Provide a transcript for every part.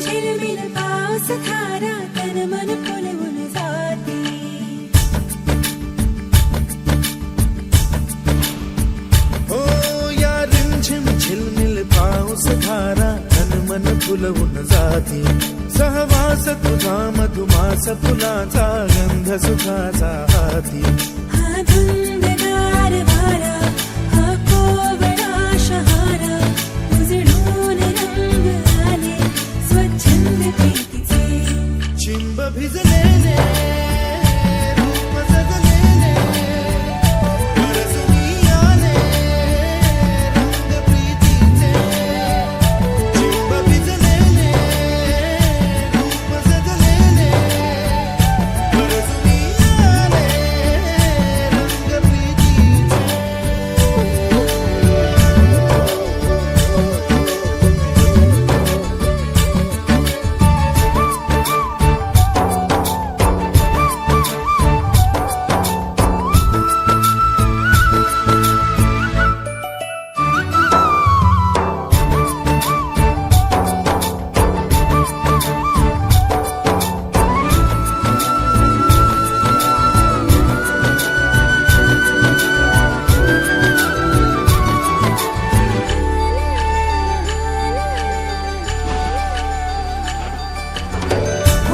झिलमिल पाऊस धारा तन मन फुलवून जाते. हो या रिमझिम झिलमिल पाऊस धारा तन मन फुलवून जाते. सहवास तुझा मधुमास फुलाचा गंध सुखाचा हाती. हा धुंदगार वारा हा कोवळा शहारा उजळून रंग आले स्वच्छंद प्रीतीचे. चिंब भिजलेले रूप सजलेले परसवी आले रंग प्रीतीचे. चिंब भिजलेले रूप सजलेले परसवी आले रंग प्रीतीचे.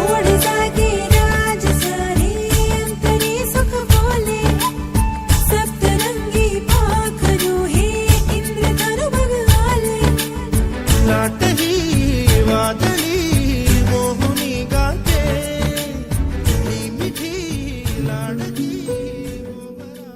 ओढ जागे राज सारे अंतरी सुख बोले. सप्तरंगी पाखरू हे इंद्रधनु बघ आले. लाटही वादळी मोहुनी गाते ही मिठी लाडकी ओवरा.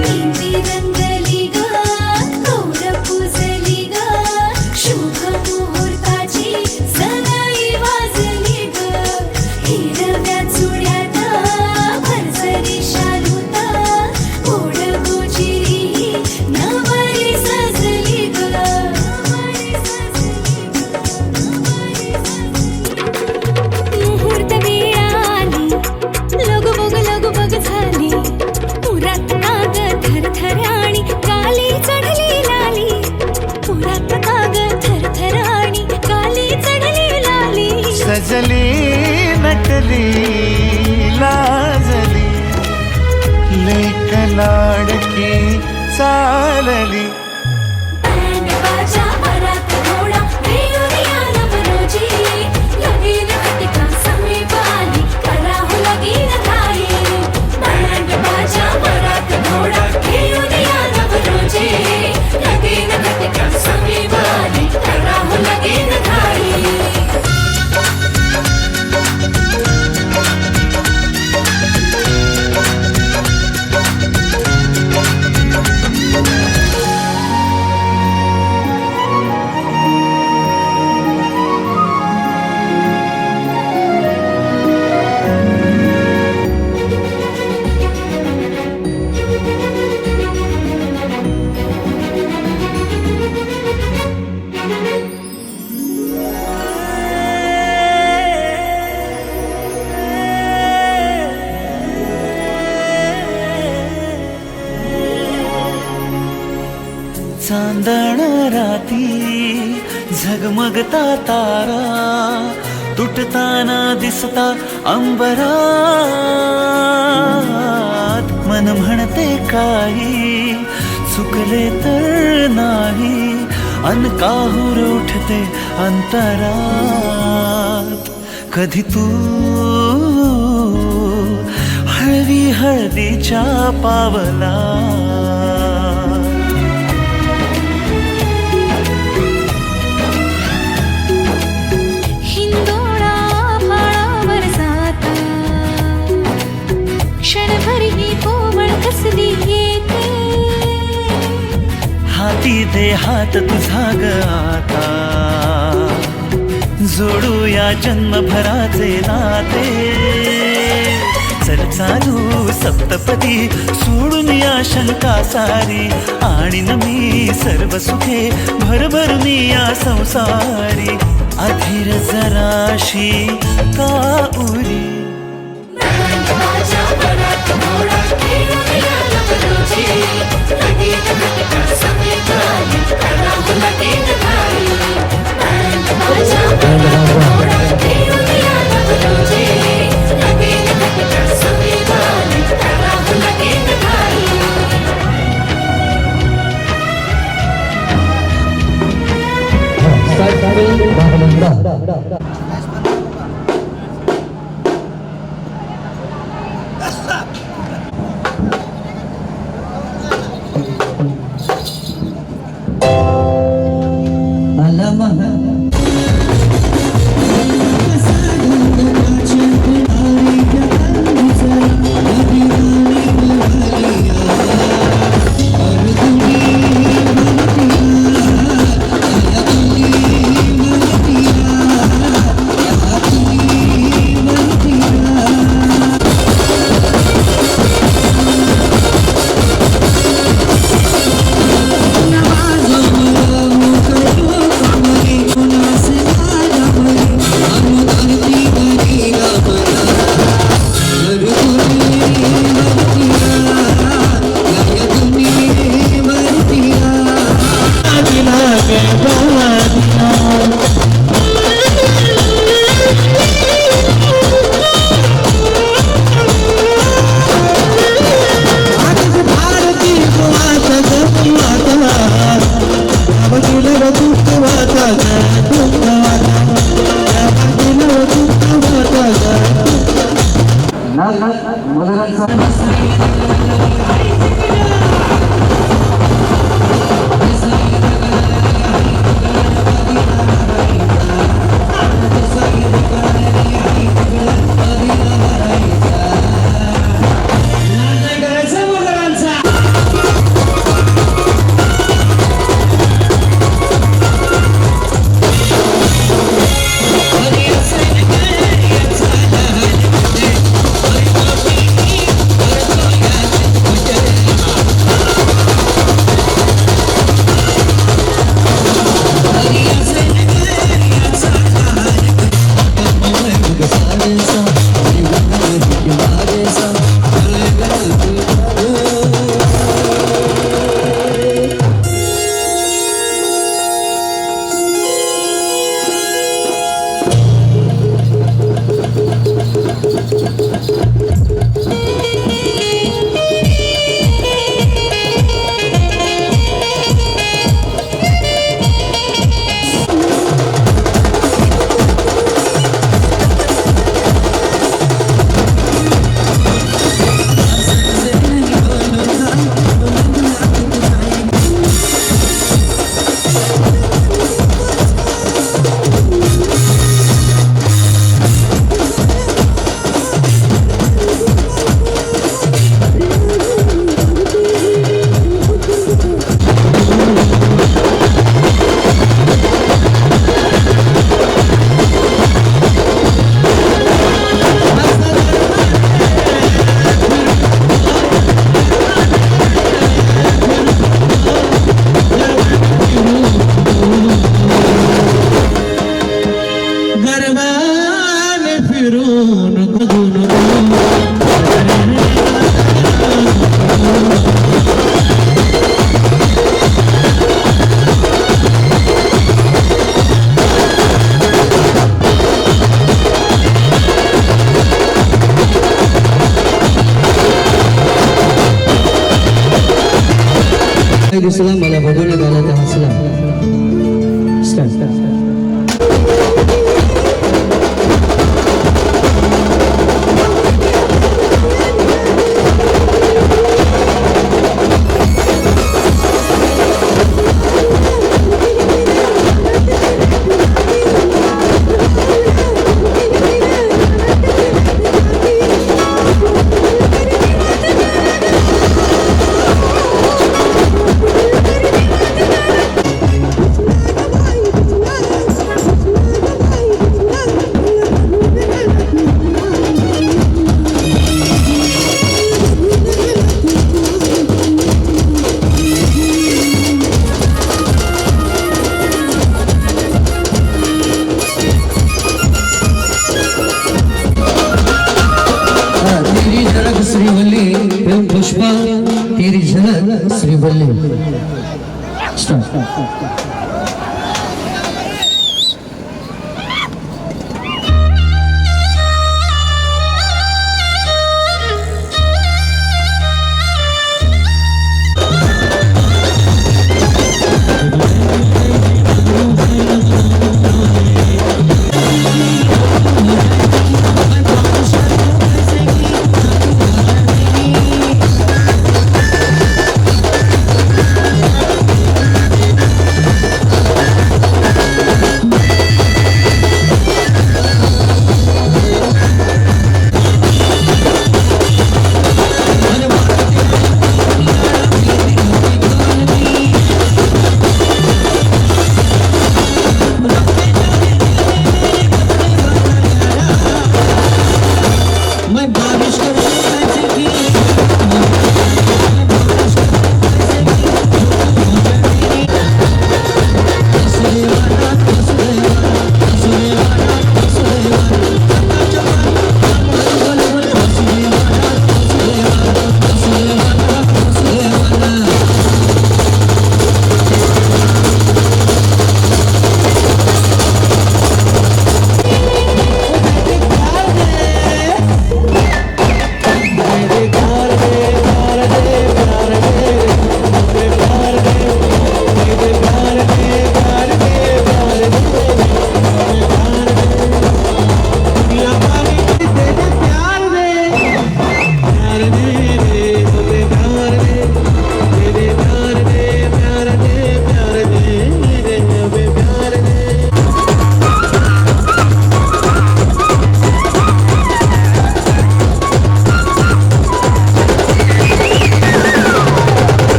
मेंदी रंगली ग गौर पुजली ग शुभ मुहूर्ताची सनई वाजली ग. हिरव्या चुड्यात भरसरी शालूत गोड गोजिरी नवरी सजली ग. मुहूर्त वेळ आली लगबग झाली. पुरात काग थरथराणी काली चढली लाली. पुरात काग थरथराणी काली चढली लाली. सजली नटली लाजली लेक लाडकी चालली. बँड बाजा वरात घोडा बेउरी आला बरोजी. लगीन घटिका समीप आली कराहू लगीन घाई. बँड बाजा वरात घोडा बेउरी आला बरोजी. लगीन घटिका समीप आली कराहू लगीन घाई. चांदण राती झगमगता तारा तुटताना दिसता अंबरात. मन म्हणते काही चुकले तर नाही अन काहूर उठते अंतरात. कधी तू हळवी हळदीच्या पावला दे हात तुझा ग आता, जोडूया जन्मभराचे नाते. चल चालू सप्तपदी, सोडून या शंका सारी, आणि मी सर्व सुखे भरभरून या संसारी. अधीर जराशी का उरी, दुसरा मला बघवण्यात आला तर हसला.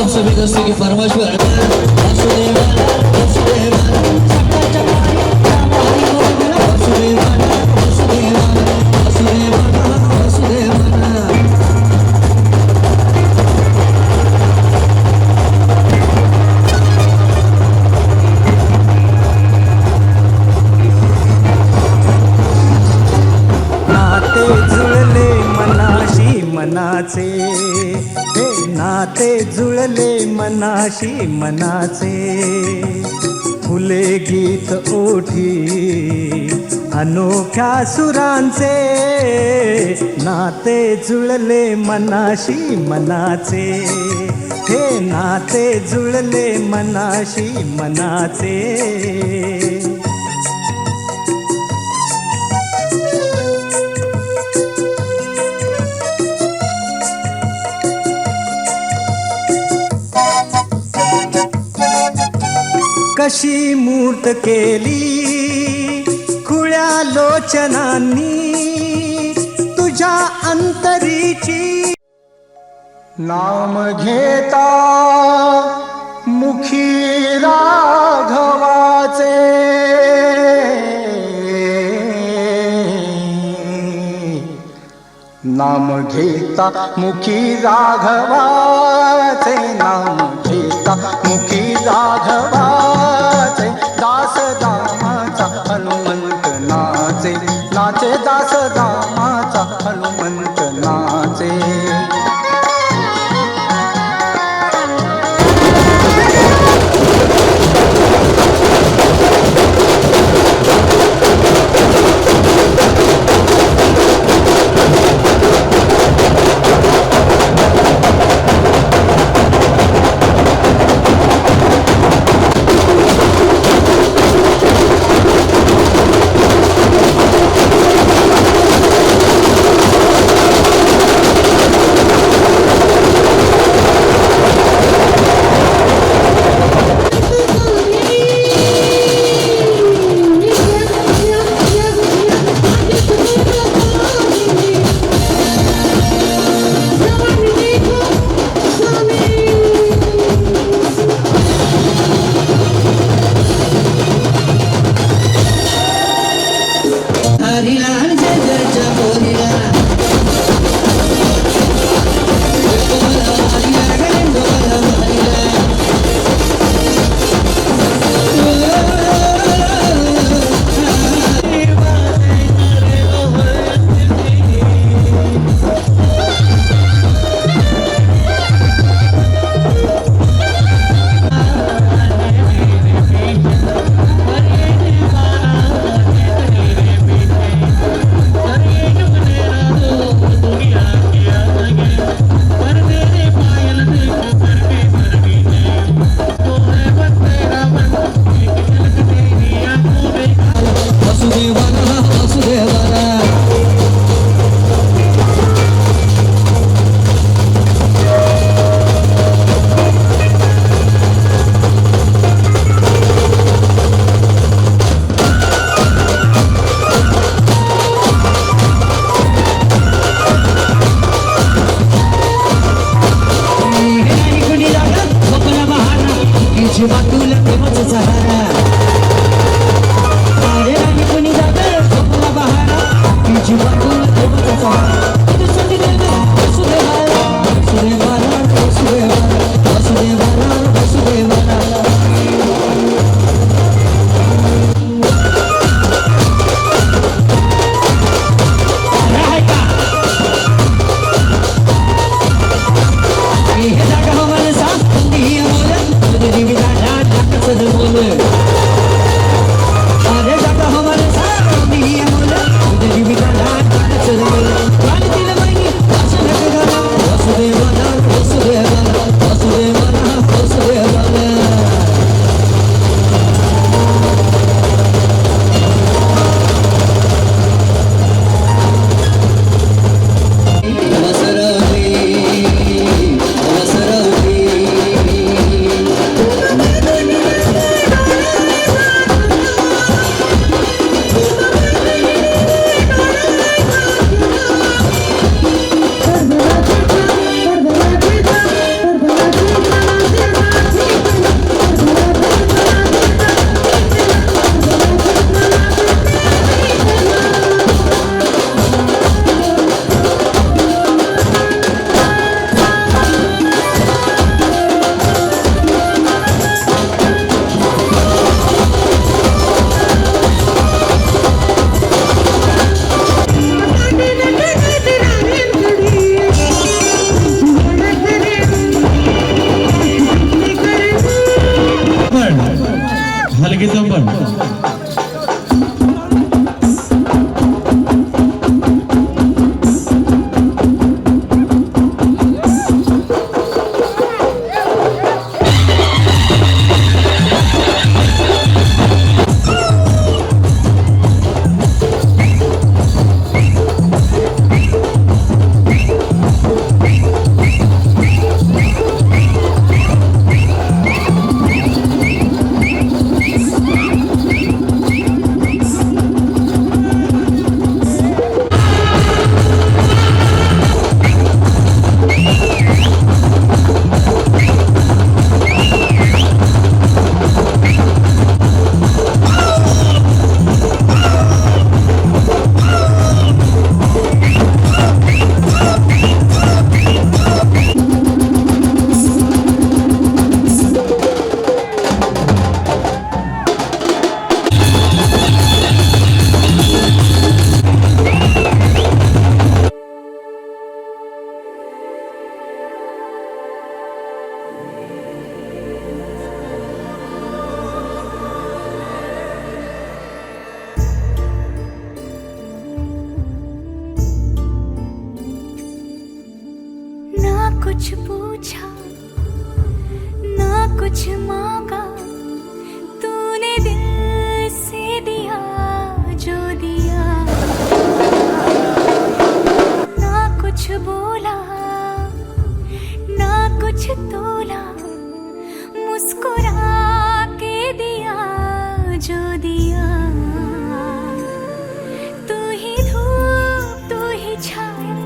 सभी दोस्तों की फरमाइश पर मनाचे हे नाते जुळले मनाशी मनाचे फुले गीत ओठी अनोख्या सुरांचे नाते जुळले मनाशी मनाचे हे नाते जुळले मनाशी मनाचे कशी मूर्त केली खुळ्या लोचनांनी तुझ्या अंतरीची नाम घेता मुखी राघवाचे नाम घेता मुखी राघवाचे नाम घेता मुखी राघवाचे दास दामाचा हनुमंत नाचे नाचे दास दामाचा हनुमंत नाचे कुछ पूछा ना कुछ मांगा, तूने दिल से दिया जो दिया। ना कुछ बोला ना कुछ तोला, मुस्कुरा के दिया जो दिया। तू ही धूप तू ही छाया,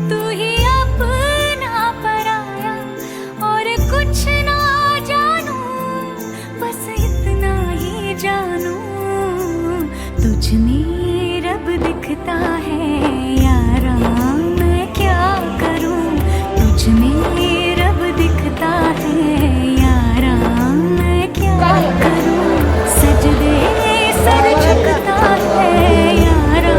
तू ही अपना पराया, और कुछ ना जानू बस इतना ही जानू, तुझ में रब दिखता है यारा, मैं क्या करूं। तुझ में रब दिखता है यारा, मैं क्या करूं। सजदे सर झुकता है यारा।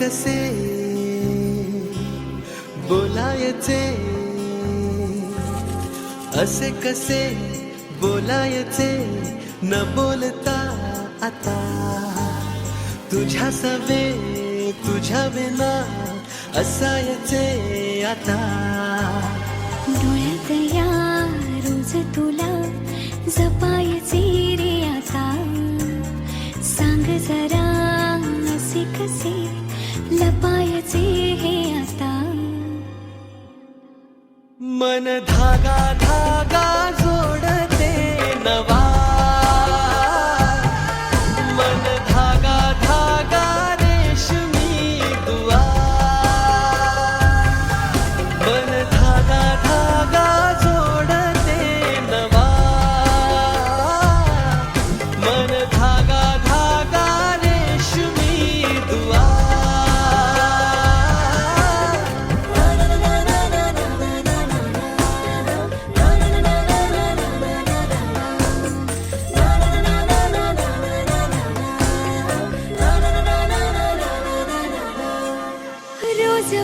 कसे बोलायचे, असे कसे बोलायचे न बोलता आता, तुझ्या सवे तुझ्या विना असायचे आता। डोळ्यात या रोज तुला जपायचे रे आता, सांग जरा असे कसे लपायचे हे आता। मन धागा धागा जोडते नवा, मन धागा धागा रेशमी दुआ, मन धागा धागा जोडते नवा, मन धागा धागा रेशमी दुआ।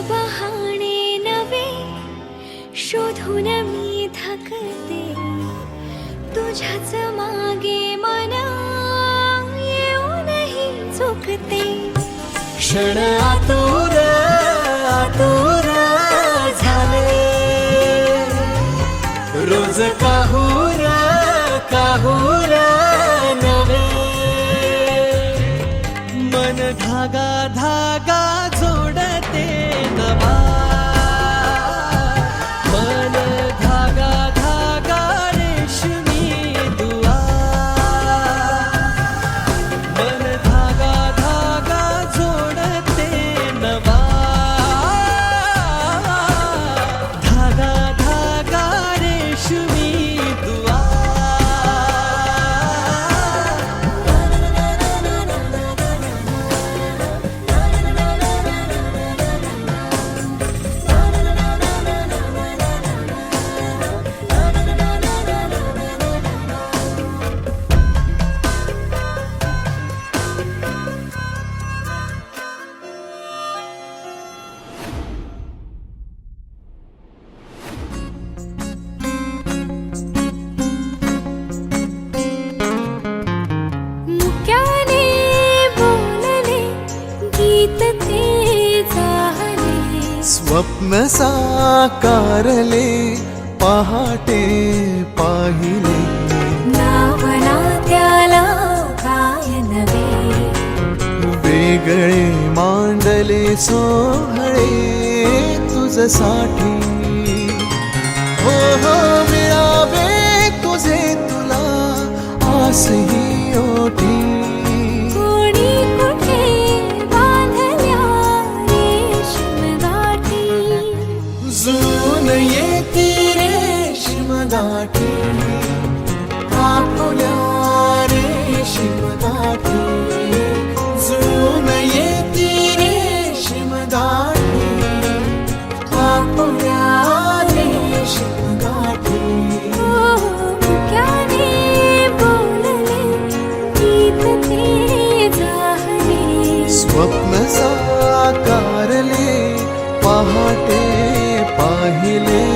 बहाणे नवे शोधून मी थकते, तुझ्याच मागे मन येऊनही चुकते. क्षण आतुर आतुर झाले, रोज काहूर काहूर नवे. मन धागा धागा जोडते नवा, मन धागा धागा रेशमी दुआ. मन धागा धागा जोडते नवा, धागा धागा रेशमी दुआ. मुक्याने बोलले गीत ते जाहले, स्वप्न साकारले पहाटे पाहिले. नावना त्याला काय नवे, वेगळे मांडले सोहळे तुझसाठी. हो हो मिळावे तुझे तुला आसही ओठी. कोणी कुठे बांधल्या रेशीम गाठी, जून येती रेशीम गाठी, आपुल्या रेशीम गाठी. जून येती रेशीम गाठी, आपुल्या रेशीम गाठी. मुक्याने बोलले गीत ते जाहले, स्वप्न साकारले पहाटे पाहिले.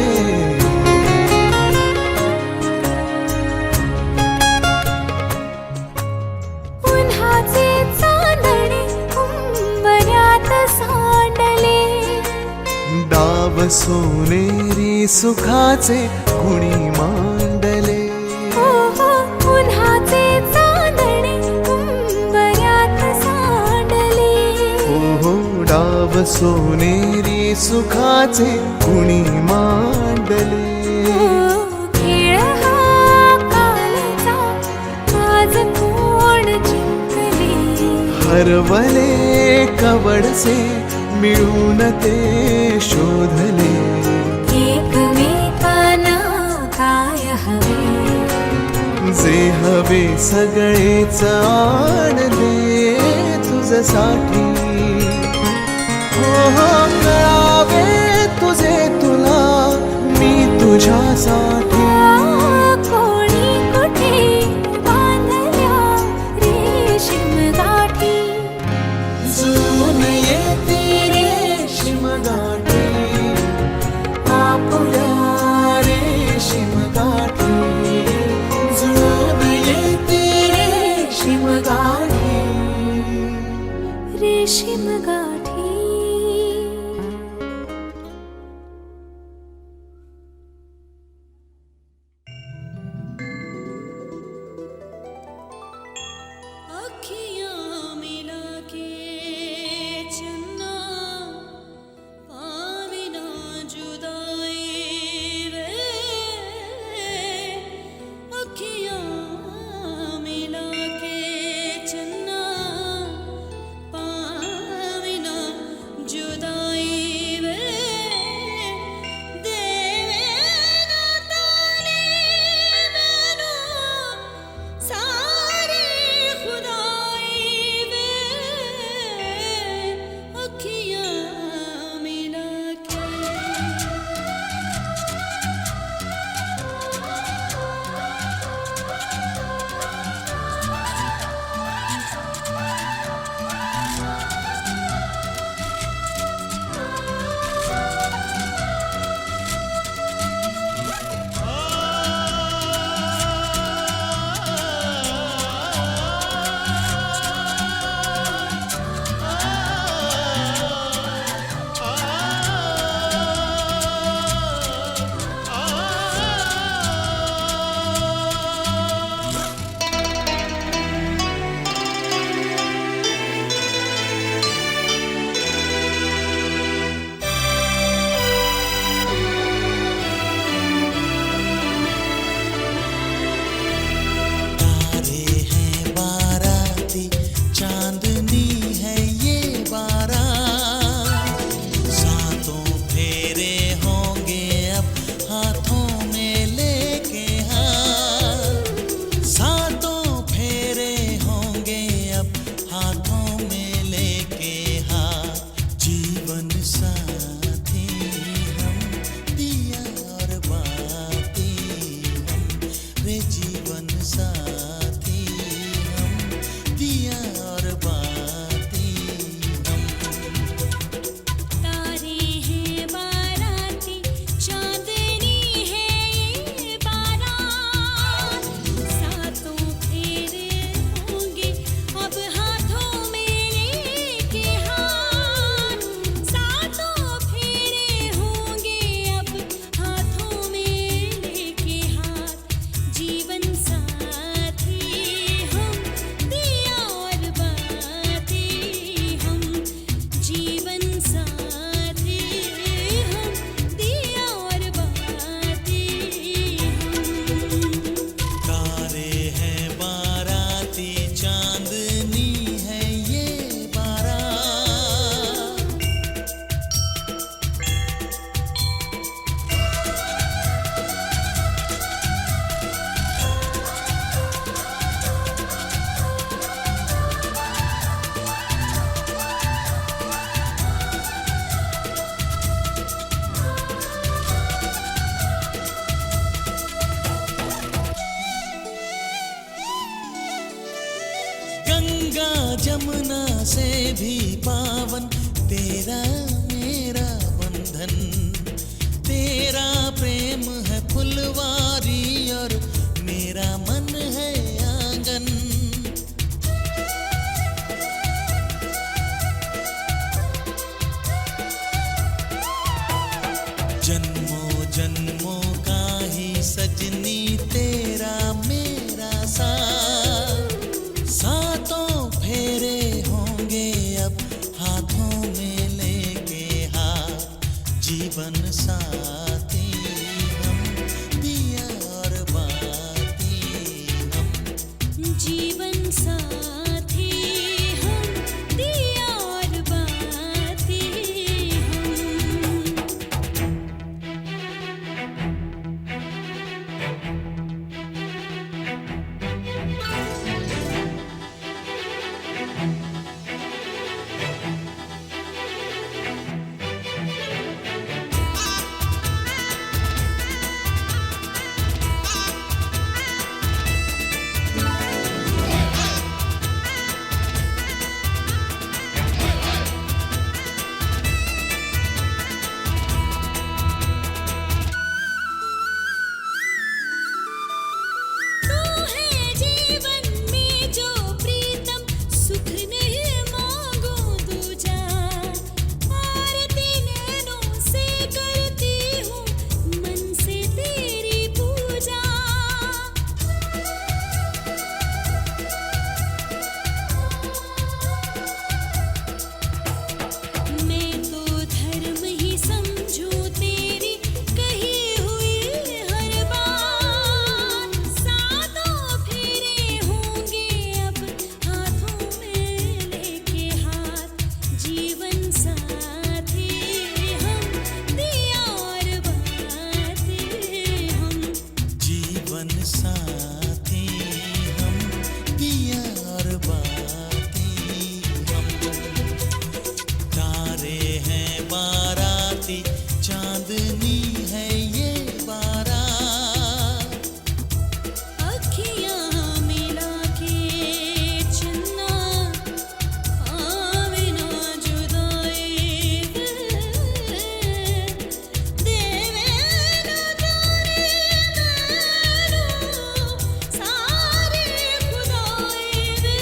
उन्हाचे चांदणे उंबऱ्यात सांडले, डाव सोनेरी सुखाचे गुणी मांडले. हो हो उन्हाचे चांदणे उंबऱ्यात सांडले. हो डाव सोनेरी सुखाचे गुणी मांडले. खेळ हा कालचा आज कोण जिंकले, हरवले कवडसे मिळून ते शोधले. एकमेकांना काय हवे, जे हवे सगळेच आणले तुझसाठी. हो हो कळावे तुझे तुला मी तुझ्यासाठी. कोणी कुठे बांधल्या रेशीम गाठी, जून येती रेशीम गाठी, आपुल्या रेशीम गाठी. जून येती रेशीम गाठी, रेशीम गाठी. अखियाँ मिला के चन्ना पावे ना जुदाई वे, अखियाँ मिला के चन्ना पावे से भी पावन तेरा मेरा बंधन। तेरा प्रेम है फुलवारी और मेरा मन है आंगन। जन्मों जन्मों का ही सजनी तेरा मेरा साथ। सातों फेरे होंगे अब हाथों में लेके हाथ। जीवन साथी हम दिया और बाती हम। जीवन साथी हम दिया और बाती हम। तू है जीवन में जो प्रीतम सुख नहीं मांगू दूजा। आरती नैनों से करती हूँ मन से तेरी पूजा। मैं तो धर्म ही समझूं तेरी कही हुई हर बात। सातों फेरे होंगे अब हाथों में लेके हाथ। जीवन साथी हम दिया और बाती हम। जीवन साथी हम पिया और बाती हम। तारे हैं बाराती चांदनी है ये बारात। अखियाँ मिला के चन्ना आवे ना जुदाई। देवे ना जाने नैनों सारे खुदाई वे।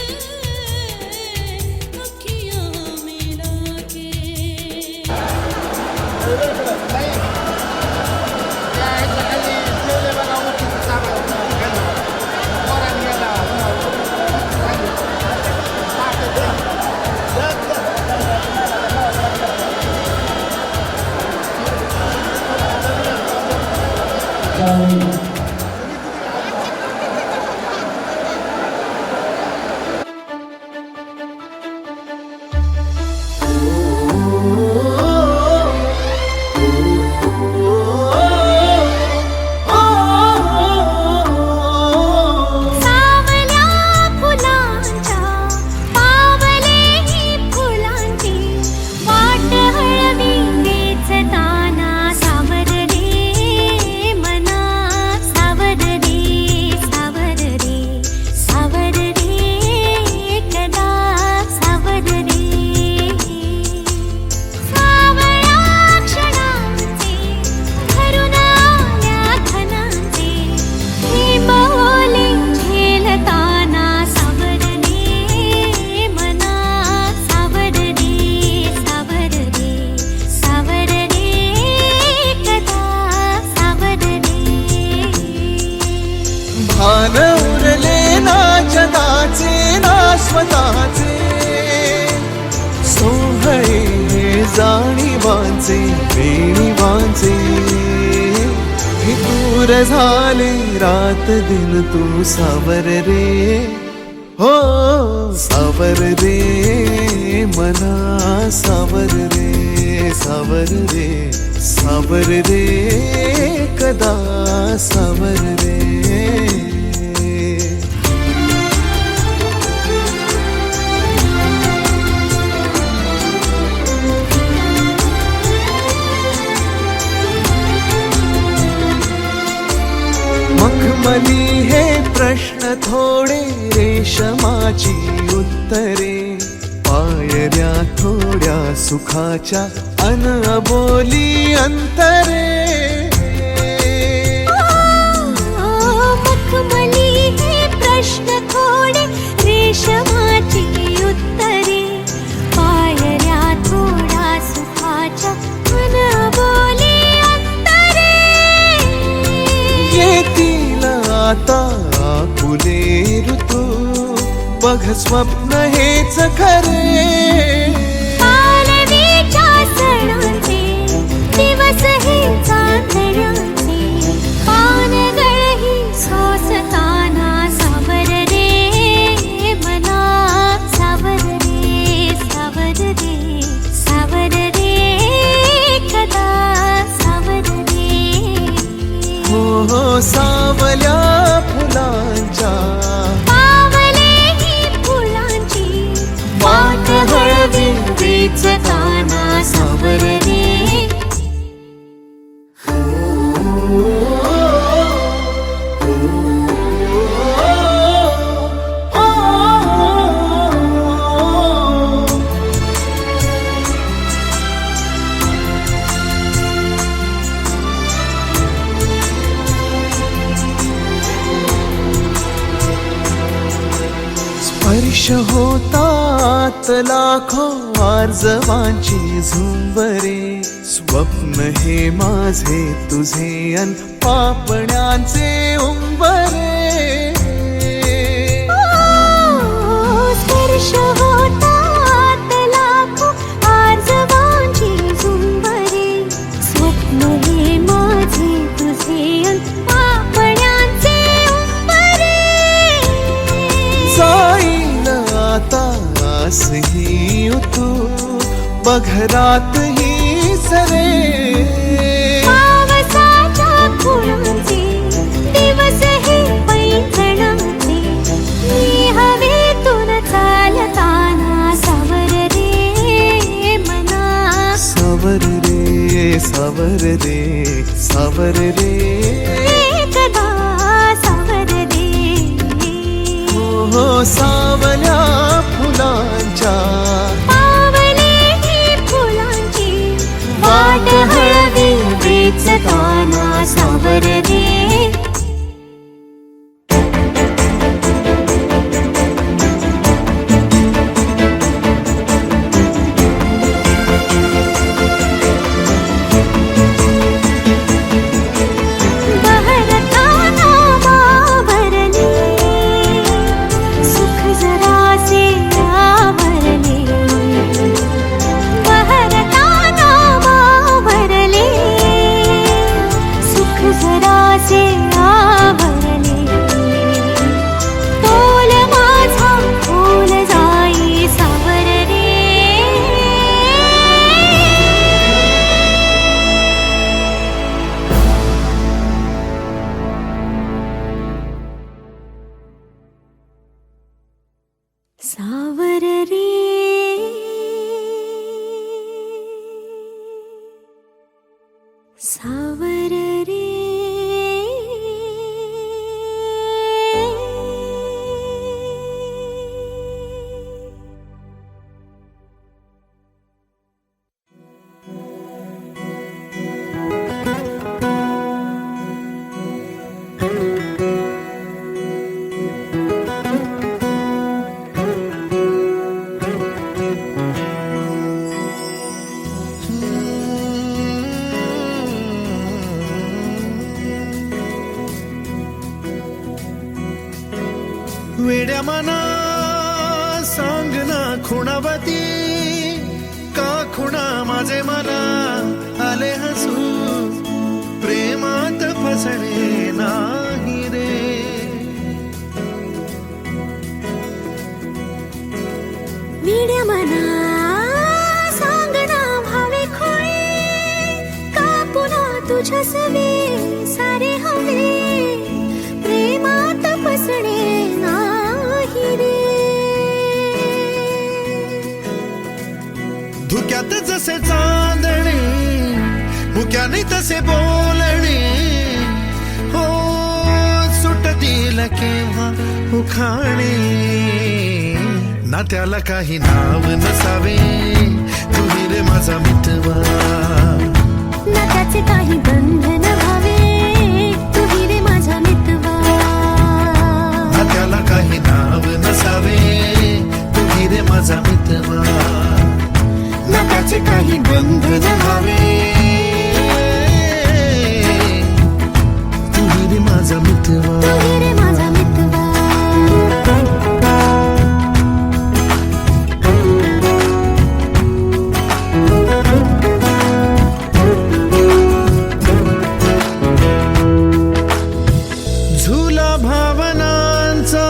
अखियाँ मिला के सावल्या फुलांच्या पावले ही फुलांची वाट हळवी वेचताना सावर रे मना सावर रे सावर रे सावर रे कदा सावर रे। सावळ्या क्षणांचे भरून आल्या खणांचे ही बोले झेलताना सावर रे मना सावर रे सावर रे सावर रे कदा सावर रे। भान उरले ना जगाचे ना स्वतःचे। सोहळे जाणीवांचे बेणीवांचे हे दूर झाले रात दिन तू सावर रे। हो सावर रे मना सावर रे सावर रे सावर रे कदा सावर रे। मखमली हे प्रश्न थोडे रेशमाची उत्तरे। पायऱ्या थोड्या सुखाच्या अन अबोली अंतरे. मखमली हे प्रश्न थोडे रेशमाची उत्तरे. पायऱ्या थोड्या सुखाच्या मन बोली अंतरे. येतील आता आपुले ऋतू बघ स्वप्न हेच खरे. पालवीच्या सणाचे दिवस हे चांदण्याचे. पानगळही सोसताना सावर रे मना. सावर रे सावर रे सावर रे कदा सावर रे. हो हो सावल्या फुलांच्या वाट हळदी वेचताना सावर रे. स्पर्श होतात लाखो आर्जवांची झुंबरे. स्वप्न हे माझे तुझे अन पापण्यांचे उंबरे. स्पर्श होतात लाखो आर्जवांची झुंबरे. स्वप्न हे माझे तुझे अन पापण्यांचे उंबरे. जाईल आता आसही तू बघरात ही सरे. पावसाच्या खुणांचे दिवस हे पैठणाचे. मी हवेतून चालताना सावर रे मना. सावर रे सावर रे सावर रे कदा सावर रे. हो सावल्या फुलांच्या पावले फुलांची वाट हळदी वेचताना सावर रे. सावर रे सावर रे. वेड्या मना सांग ना खुणावती का खुणा माझे मला आले हसू. प्रेमात फसणे नाही रे. वेड्या मना सांग ना भावे खोळे का पुन्हा तुझ्या सवे सारे हवे. प्रेमात फसणे नाही रे. धुक्यात जसे चांदणे मुक्याने तसे बोलणे. हो सुटतील केव्हा उखाणे. ना त्याला काही नाव नसावे त्याचे काही बंधन हवे तुही रे माझा मितवा झुला भावनांचा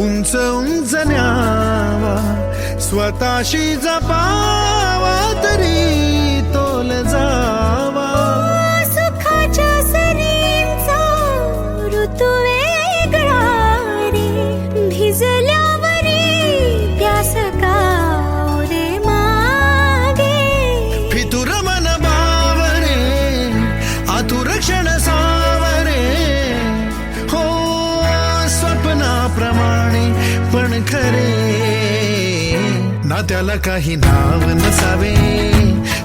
उंच उंच न्यावा स्वतःशी जपावा तरी तोल जावा सुखाच्या सरींचा ऋतू वेगळा रे भिजल्यावरी प्यास का रे मागे फितुर मन बावरे आतुर क्षण सावरे हो स्वप्नाप्रमाणे पण खरे ना त्याला काही नाव नसावे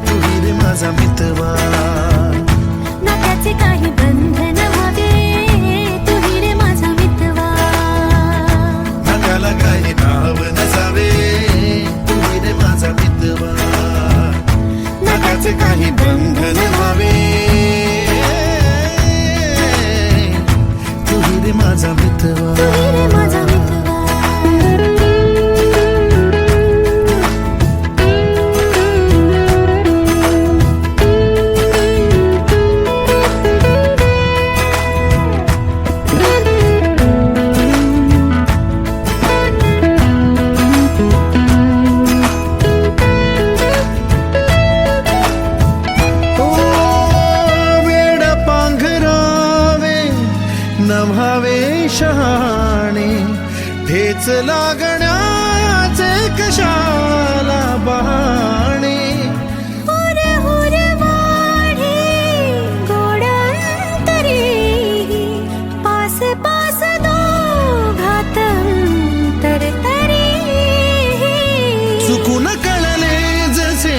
तुही रे माझा मितवा ना त्याचे काही बंधन हवे तुही रे माझा मितवा ना त्याला काही नाव नसावे तुही रे माझा मितवा ना त्याचे काही बंधन व्हावे तुही रे माझा मितवा तुही रे माझा मितवा नव्हावे शहाणे ठेच लागण्याचे कशाला बहाणे हुरे हुरे वाढे गोडांतरी पास पास दोघात अंतर तरी चुकून कळले जसे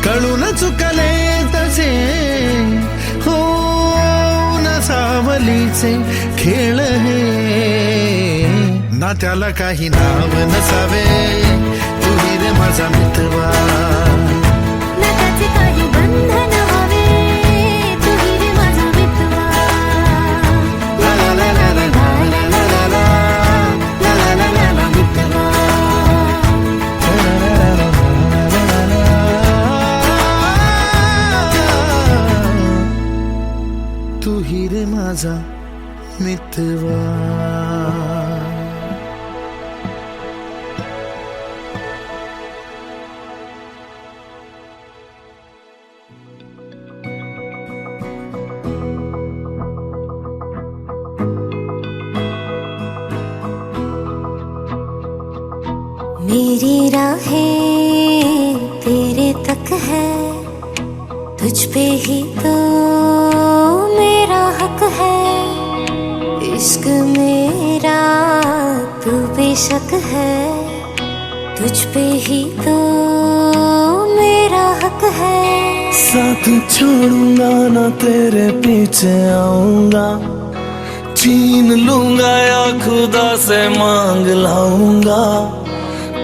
कळून चुकले तसे हो सावलीचे खेळ हे ना त्याला काही नाव नसावे तुही रे माझा मितवा ना त्याचे काही बंधन हवे तुही रे माझा मितवा ला ला ला ला ला ला ला ला ला ला ला ला ला ला मितवा तुही रे माझा मितवा मेरी राहें तेरे तक है तुझ पे ही तो मेरा हक है इश्क मेरा तू बेशक है तुझ पे ही तो मेरा हक है साथ छोड़ूंगा ना तेरे पीछे आऊंगा छीन लूंगा या खुदा से मांग लाऊंगा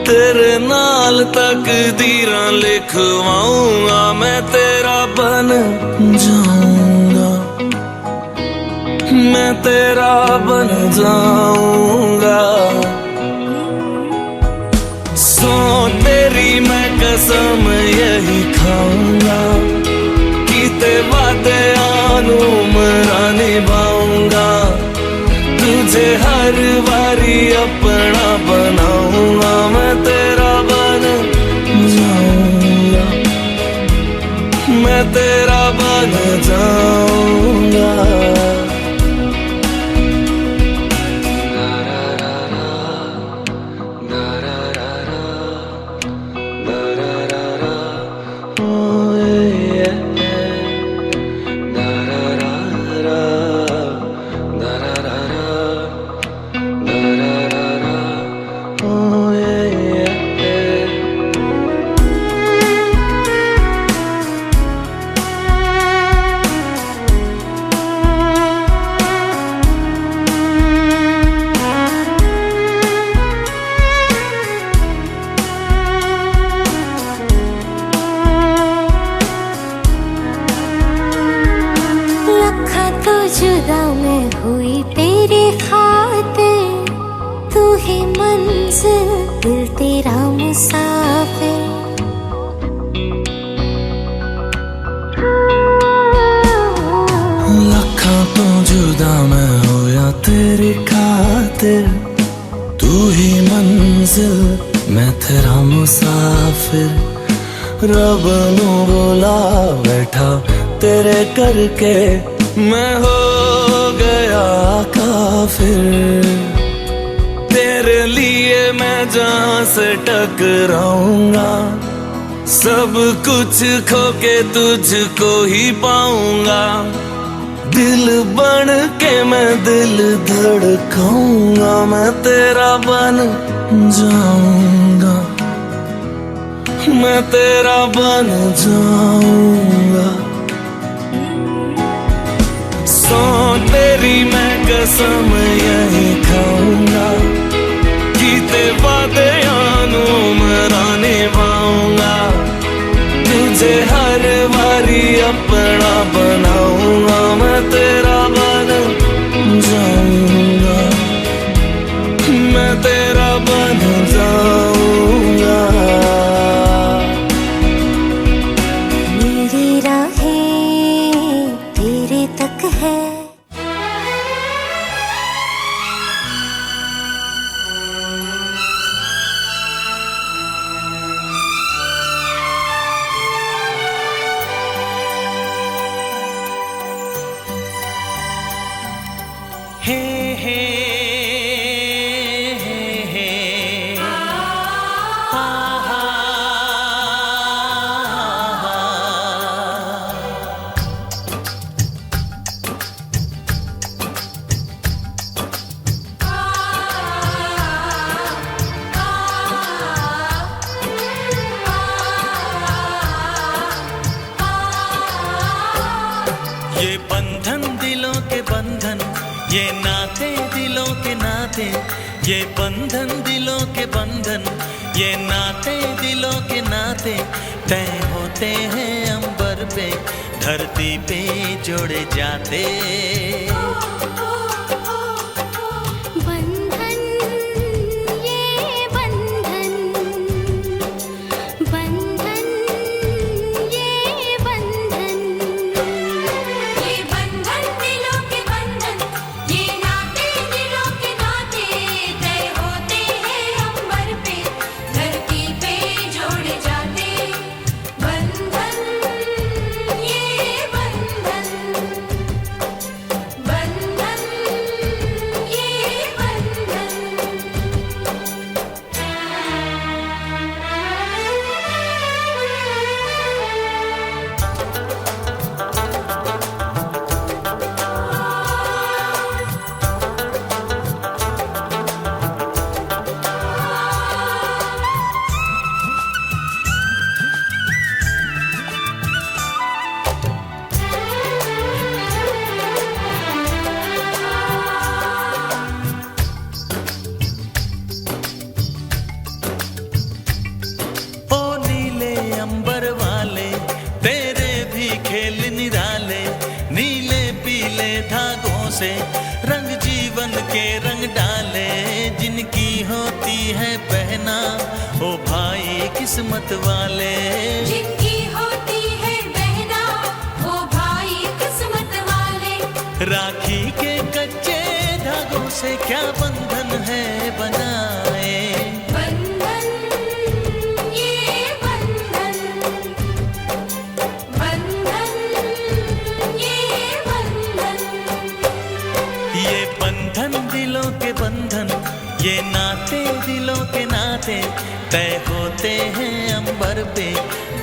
तेरे नाल तकदीरां लिखवाऊंगा मैं तेरा बन जाऊंगा मैं तेरा बन जाऊंगा सो तेरी मैं कसम यही खाऊंगा कीते वादे आनू मरा निभाऊंगा तुझे हर बारी अपना बनाऊंगा मैं तेरा बन जाऊंगा मैं तेरा बन जाऊंगा मुसाफिर। लखा तो जुदा मैं हो या तेरी खातिर, तू ही मंजिल मैं तेरा मुसाफिर। रब नू बोला बैठा तेरे करके मैं हो गया काफिर। तेरे लिए मैं जहां से टकराऊंगा, सब कुछ खो के तुझको ही पाऊंगा। दिल बन के मैं दिल धड़काऊंगा, मैं तेरा बन जाऊंगा, मैं तेरा बन जाऊंगा। सो तेरी मैं कसम यही खाऊंगा, कीते वादे आनू मरा निभाऊंगा। तुझे हर बारी अपना बनाऊंगा, मैं तेरा बन जाऊंगा, मैं तेरा बन जाऊंगा। मेरी राहें तेरे तक है। हे हे हे हे हा हा ये बंधन दिलों के बंधन, ये नाते दिलों के नाते, ये बंधन दिलों के बंधन, ये नाते दिलों के नाते तय होते हैं अंबर पे, धरती पे जोड़े जाते। बंधन ये बंधन, बंधन ये बंधन, ये बंधन दिलों के बंधन, ये नाते दिलों के नाते तय होते हैं अंबर पे, धरती पे जोड़े जाते। बंधन ये बंधन, बंधन ये बंधन। ओ नीले अंबर वाले तेरे भी खेल निराले, नीले पीले धागों से रंग जीवन के रंग डाले। जिनकी होती है पहना ओ भाई किस्मत वाले, जिनकी होती है बहना वो भाई किस्मत वाले। राखी के कच्चे धागों से क्या बंधन है बनाए। बंधन ये बंधन, बंधन ये बंधन। ये बंधन दिलों के बंधन, ये नाते दिलों के नाते तय होते हैं अंबर पे,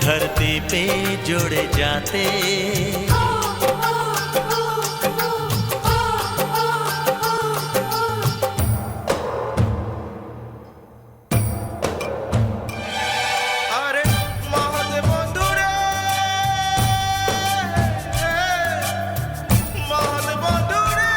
धरती पे जोड़े जाते। আরে মহাদেব বন্ধুরে, মহাদেব বন্ধুরে।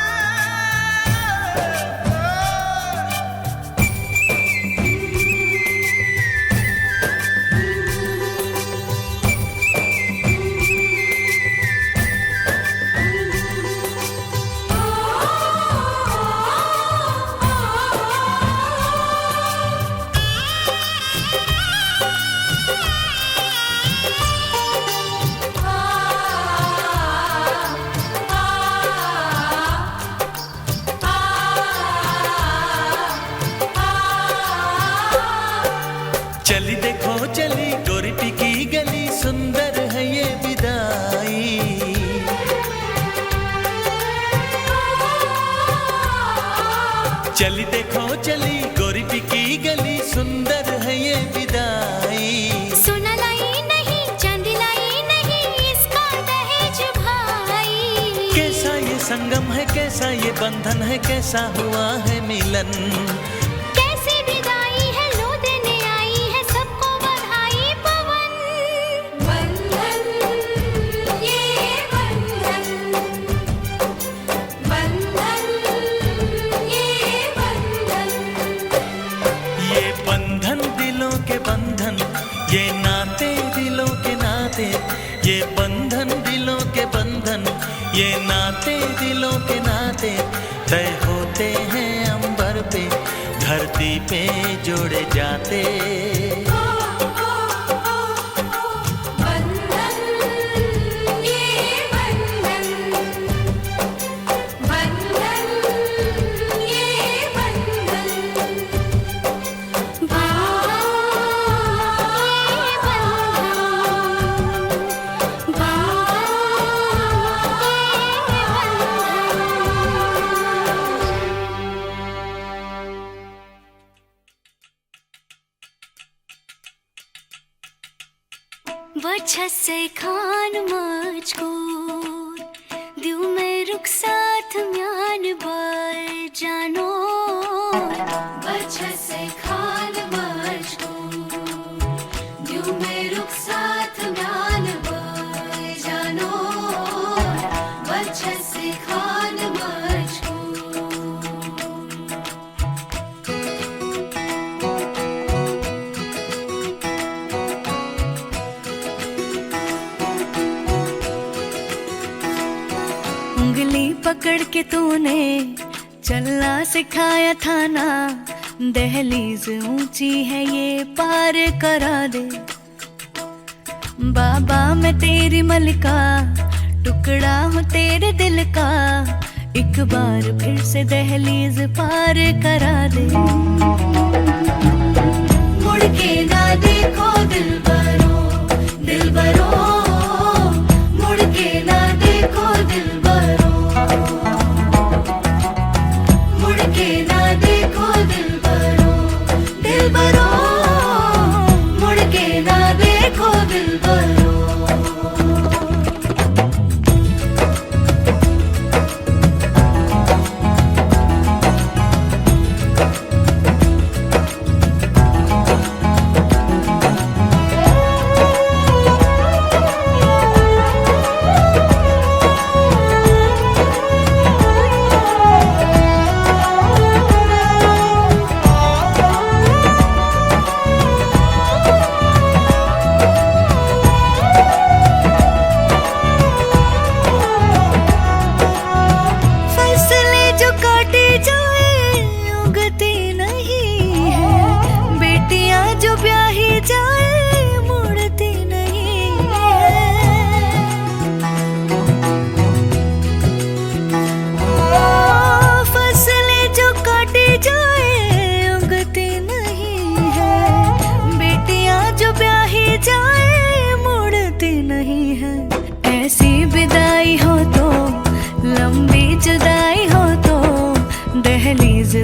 देखो चली गोरी टिकी गली, सुंदर है ये विदाई। चली देखो चली गोरी टिकी गली, सुंदर है ये विदाई। सोना लाई नहीं चांदी लाई नहीं, इसका दहेज भाई। कैसा ये संगम है, कैसा ये बंधन है, कैसा हुआ है मिलन। कैसी विदाई है, लो देने आई है सबको बधाई पवन। बंधन ये बंधन, बंधन ये बंधन। ये बंधन दिलों के बंधन, ये नाते दिलों के नाते। ये बंधन दिलों के बंधन, ये नाते दिलों के नाते। तय होते हैं अंबर पे, धरती पे जोड़े जाते। बंधन ये बंधन, बंधन ये बंधन। वजह से खान मजकूर दिउ में रुखसात म्यान बर जानो। वजह से खान मजकूर दिउ में रुखसात म्यान बर जानो। वजह से खान मजकूर। उंगली पकड़ के तूने चलना सिखाया था ना, दहलीज ऊंची है ये पार करा दे। बाबा मैं तेरी मलिका, टुकड़ा हूँ तेरे दिल का, एक बार फिर से दहलीज पार करा दे। मुड़ के ना देखो दिलबरो, दिलबरो, मुड़ के ना देखो दिलबरो, मुड़ के ना देखो दिलबरो, दिलबरो, मुड़ के ना देखो दिलबरो।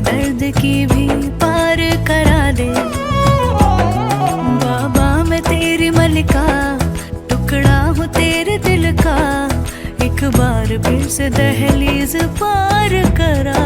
दर्द की भी पार करा दे। बाबा मैं तेरी मलिका, टुकड़ा हूँ तेरे दिल का, एक बार फिर से दहलीज पार करा